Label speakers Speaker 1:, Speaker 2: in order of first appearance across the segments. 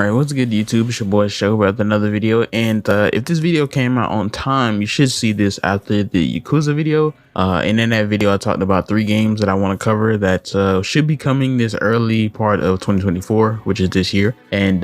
Speaker 1: All right, what's good, YouTube? It's your boy Show with another video, and if this video came out on time, you should see this after the Yakuza video. And in that video, I talked about 3 games that I want to cover that should be coming this early part of 2024, which is this year, and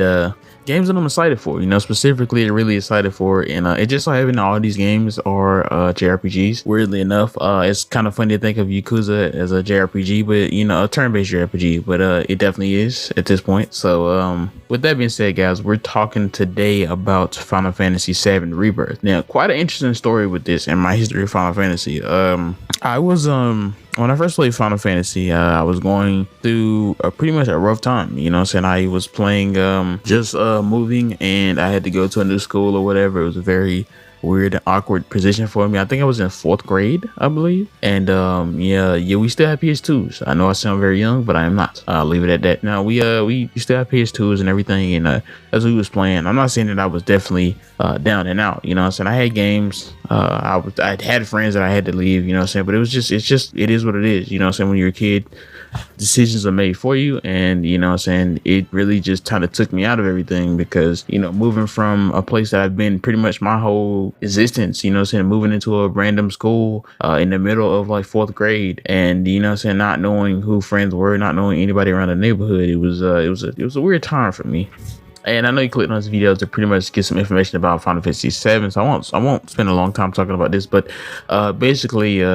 Speaker 1: games that I'm excited for. Specifically, really excited for, and it just so happened all these games are JRPGs. Weirdly enough, it's kind of funny to think of Yakuza as a JRPG, but a turn-based JRPG, but it definitely is at this point. So with that being said, guys, we're talking today about Final Fantasy VII Rebirth. Now, quite an interesting story with this and my history of Final Fantasy. I was when I first played Final Fantasy, I was going through pretty much a rough time. I was playing just moving, and I had to go to a new school or whatever. It was a very weird and awkward position for me. I think I was in 4th grade, I believe. And we still have PS2s. I know I sound very young, but I am not. I'll leave it at that. Now we still have PS2s and everything, and as we was playing, I'm not saying that I was definitely down and out. I had games. I had friends that I had to leave. But it is what it is. When you're a kid, decisions are made for you, and it really just kind of took me out of everything, because moving from a place that I've been pretty much my whole existence, moving into a random school in the middle of like 4th grade, and not knowing who friends were, not knowing anybody around the neighborhood, it was a weird time for me. And I know you clicked on this video to pretty much get some information about Final Fantasy VII, so I won't spend a long time talking about this. But basically,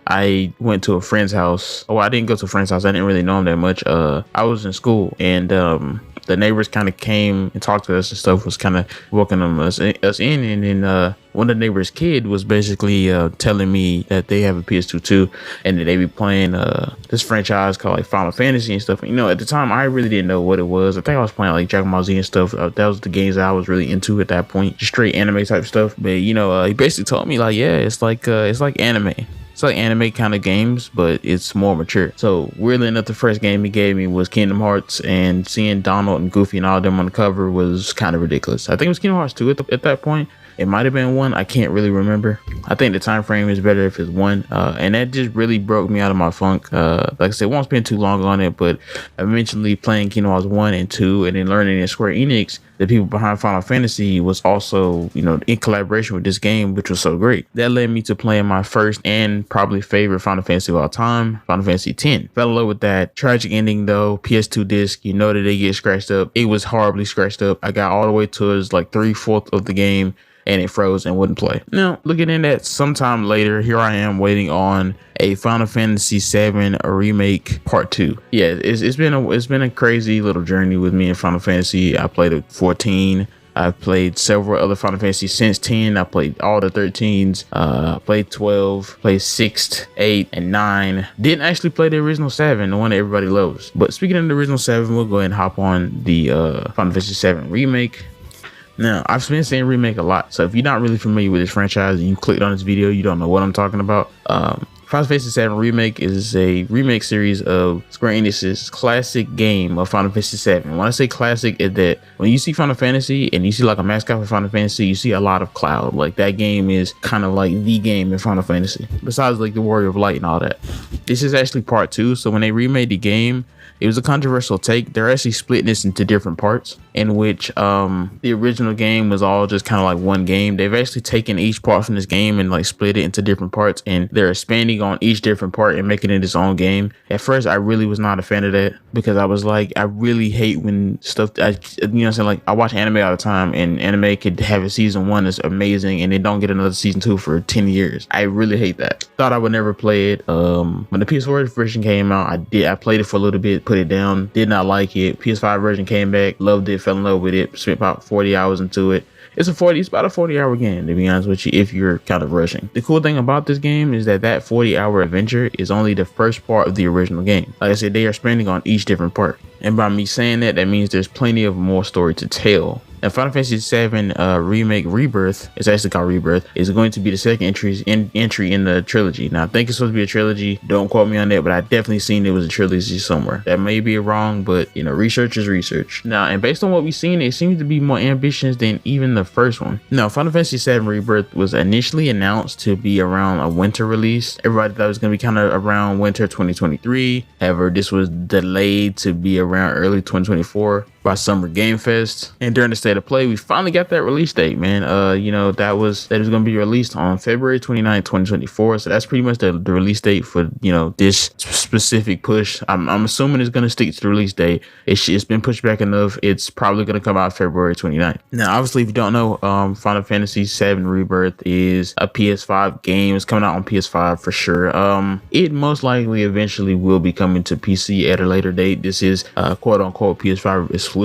Speaker 1: I went to a friend's house. Oh, I didn't go to a friend's house. I didn't really know him that much. I was in school, and the neighbors kind of came and talked to us and stuff, was kind of welcoming us in, and then one of the neighbors' kid was basically telling me that they have a PS2 too, and that they be playing this franchise called like Final Fantasy and stuff. At the time, I really didn't know what it was. I think I was playing like Dragon Ball Z and stuff. That was the games that I was really into at that point, just straight anime type stuff. But he basically told me like, yeah, it's like anime. It's like anime kind of games, but it's more mature. So weirdly enough, the first game he gave me was Kingdom Hearts, and seeing Donald and Goofy and all of them on the cover was kind of ridiculous. I think it was Kingdom Hearts 2 at that point. It might have been 1. I can't really remember. I think the time frame is better if it's 1. And that just really broke me out of my funk. Like I said, won't spend too long on it, but eventually playing Kingdom Hearts 1 and 2, and then learning that Square Enix, the people behind Final Fantasy, was also, in collaboration with this game, which was so great. That led me to playing my first and probably favorite Final Fantasy of all time, Final Fantasy X. Fell in love with that. Tragic ending though, PS2 disc, that they get scratched up. It was horribly scratched up. I got all the way towards like 3/4 of the game, and it froze and wouldn't play. Now, looking at that sometime later, here I am waiting on a Final Fantasy VII Remake Part 2. Yeah, it's been a crazy little journey with me in Final Fantasy. I played it 14. I've played several other Final Fantasy since 10. I played all the 13s. Played 12, played 6, 8, and 9. Didn't actually play the original 7, the one that everybody loves. But speaking of the original 7, we'll go ahead and hop on the Final Fantasy VII Remake. Now, I've been saying remake a lot, so if you're not really familiar with this franchise and you clicked on this video, you don't know what I'm talking about. Final Fantasy VII Remake is a remake series of Square Enix's classic game of Final Fantasy VII. When I say classic, is that when you see Final Fantasy and you see like a mascot for Final Fantasy, you see a lot of Cloud. Like, that game is kind of like the game in Final Fantasy, besides like the Warrior of Light and all that. This is actually part 2, so when they remade the game, it was a controversial take. They're actually splitting this into different parts, in which the original game was all just kind of like one game. They've actually taken each part from this game and like split it into different parts, and they're expanding on each different part and making it its own game. At first, I really was not a fan of that, because I was like, I really hate when stuff, like I watch anime all the time, and anime could have a season 1 that's amazing, and they don't get another season 2 for 10 years. I really hate that. Thought I would never play it. When the PS4 version came out, I played it for a little bit, put it down, did not like it. PS5 version came back, loved it, fell in love with it, spent about 40 hours into it. It's about a 40-hour game, to be honest with you, if you're kind of rushing. The cool thing about this game is that 40-hour adventure is only the first part of the original game. Like I said, they are spending on each different part. And by me saying that, that means there's plenty of more story to tell. And Final Fantasy VII Remake Rebirth, it's actually called Rebirth, is going to be the second entry in the trilogy. Now, I think it's supposed to be a trilogy. Don't quote me on that, but I definitely seen it was a trilogy somewhere. That may be wrong, but research is research. Now, and based on what we've seen, it seems to be more ambitious than even the first one. Now, Final Fantasy VII Rebirth was initially announced to be around a winter release. Everybody thought it was going to be kind of around winter 2023. However, this was delayed to be around early 2024. by Summer Game Fest. And during the State of Play, we finally got that release date, man. That was going to be released on February 29th, 2024. So that's pretty much the release date for, this specific push. I'm assuming it's going to stick to the release date. It's been pushed back enough. It's probably going to come out February 29th. Now, obviously, if you don't know, Final Fantasy VII Rebirth is a PS5 game. It's coming out on PS5 for sure. It most likely eventually will be coming to PC at a later date. This is quote unquote PS5 exclusive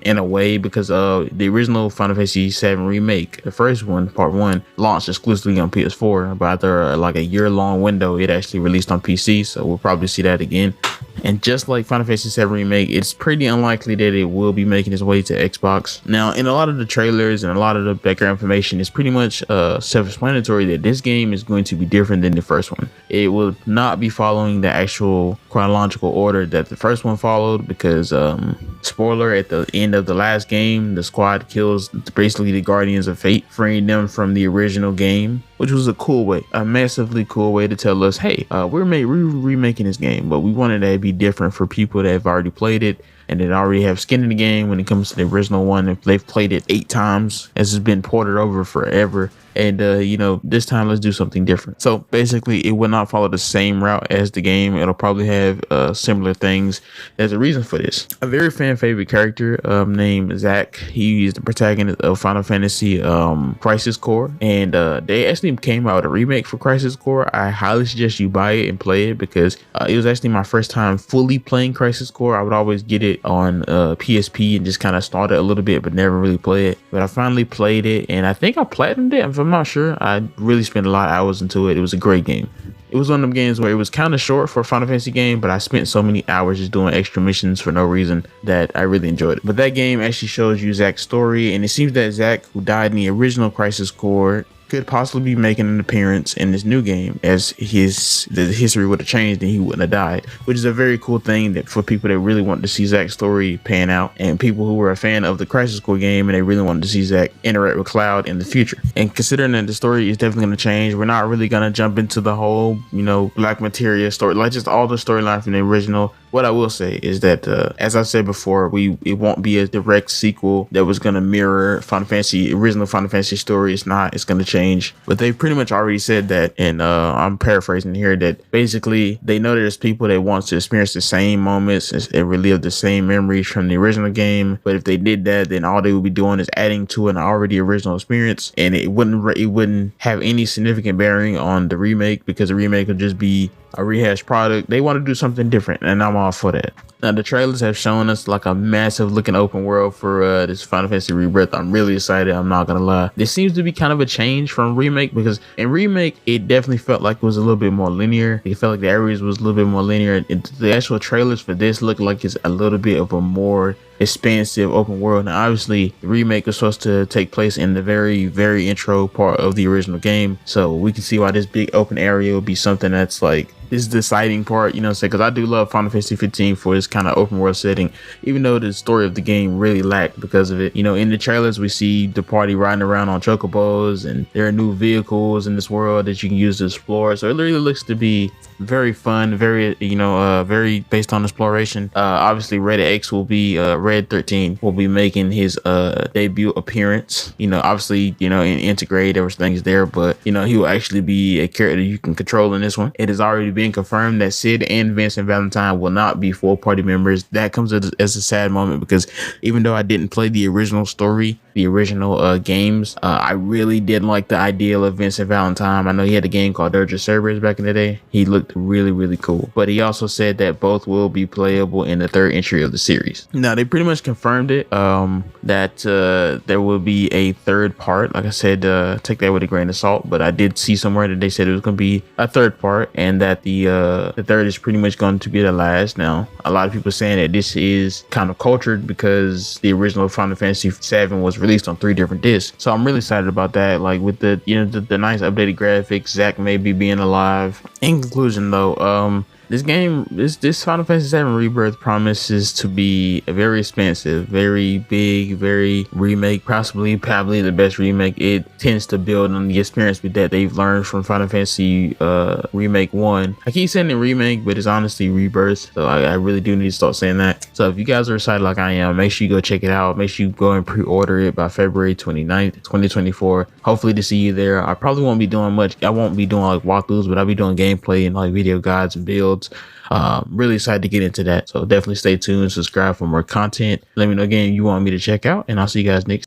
Speaker 1: in a way because the original Final Fantasy VII Remake, the first one, part 1, launched exclusively on PS4, but after like a year-long window, it actually released on PC. So we'll probably see that again. And just like Final Fantasy VII Remake, it's pretty unlikely that it will be making its way to Xbox. Now, in a lot of the trailers and a lot of the background information, it's pretty much self-explanatory that this game is going to be different than the first one. It will not be following the actual chronological order that the first one followed because, spoiler, at the end of the last game, the squad kills basically the Guardians of Fate, freeing them from the original game, which was a cool way, a massively cool way to tell us, hey, we're remaking this game, but we wanted that to be different for people that have already played it and that already have skin in the game when it comes to the original one. If they've played it 8 times, as it's been ported over forever. And, this time let's do something different. So basically it will not follow the same route as the game. It'll probably have similar things. There's a reason for this. A very fan favorite character named Zack. He is the protagonist of Final Fantasy Crisis Core. And they actually came out with a remake for Crisis Core. I highly suggest you buy it and play it because it was actually my first time fully playing Crisis Core. I would always get it on PSP and just kind of start it a little bit, but never really play it. But I finally played it and I think I platinumed it. I'm not sure. I really spent a lot of hours into it. It was a great game. It was one of them games where it was kind of short for a Final Fantasy game, but I spent so many hours just doing extra missions for no reason that I really enjoyed it. But that game actually shows you Zack's story, and it seems that Zack, who died in the original Crisis Core, could possibly be making an appearance in this new game, as the history would have changed and he wouldn't have died, which is a very cool thing that for people that really want to see Zack's story pan out, and people who were a fan of the Crisis Core game and they really wanted to see Zack interact with Cloud in the future. And considering that the story is definitely going to change, we're not really going to jump into the whole, Black Materia story, like just all the storyline from the original. What I will say is that, as I said before, it won't be a direct sequel that was going to mirror original Final Fantasy story. It's not. It's going to change. But they pretty much already said that, and I'm paraphrasing here, that basically they know there's people that want to experience the same moments and relive the same memories from the original game. But if they did that, then all they would be doing is adding to an already original experience, and it wouldn't have any significant bearing on the remake because the remake would just be a rehashed product. They want to do something different, and I'm all for that. Now, the trailers have shown us like a massive looking open world for this Final Fantasy Rebirth. I'm really excited. I'm not gonna lie. This seems to be kind of a change from remake, because in remake it definitely felt like it was a little bit more linear. It felt like the areas was a little bit more linear. The actual trailers for this look like it's a little bit of a more expansive open world. Now, obviously, the remake was supposed to take place in the very, very intro part of the original game, so we can see why this big open area would be something that's like, this is the exciting part, because I do love Final Fantasy 15 for its kind of open world setting, even though the story of the game really lacked because of it. In the trailers, we see the party riding around on chocobos, and there are new vehicles in this world that you can use to explore. So it really looks to be very fun, very, very based on exploration. Obviously, Red X will be, Red 13 will be making his debut appearance. Obviously, in Integrate, everything's there, but, he will actually be a character you can control in this one. It has already been confirmed that Sid and Vincent Valentine will not be full party members. That comes as a sad moment, because even though I didn't play the original story, the original games, I really did like the idea of Vincent Valentine. I know he had a game called Dirge of Cerberus back in the day. He looked really, really cool. But he also said that both will be playable in the third entry of the series. Now, they pretty much confirmed it, that there will be a third part. Like I said, take that with a grain of salt, but I did see somewhere that they said it was going to be a third part, and that the third is pretty much going to be the last. Now, a lot of people saying that this is kind of cultured because the original Final Fantasy VII was released on 3 different discs. So I'm really excited about that. Like with the nice updated graphics, Zack may be being alive. In conclusion, though, this Final Fantasy 7 Rebirth promises to be very expensive, very big, very remake, probably the best remake. It tends to build on the experience that they've learned from Final Fantasy Remake 1. I keep saying it remake, but it's honestly Rebirth, so I really do need to start saying that. So if you guys are excited like I am, make sure you go check it out. Make sure you go and pre-order it by February 29th, 2024. Hopefully to see you there. I probably won't be doing much. I won't be doing like walkthroughs, but I'll be doing gameplay and like video guides and builds. Really excited to get into that. So definitely stay tuned, subscribe for more content. Let me know again you want me to check out, and I'll see you guys next.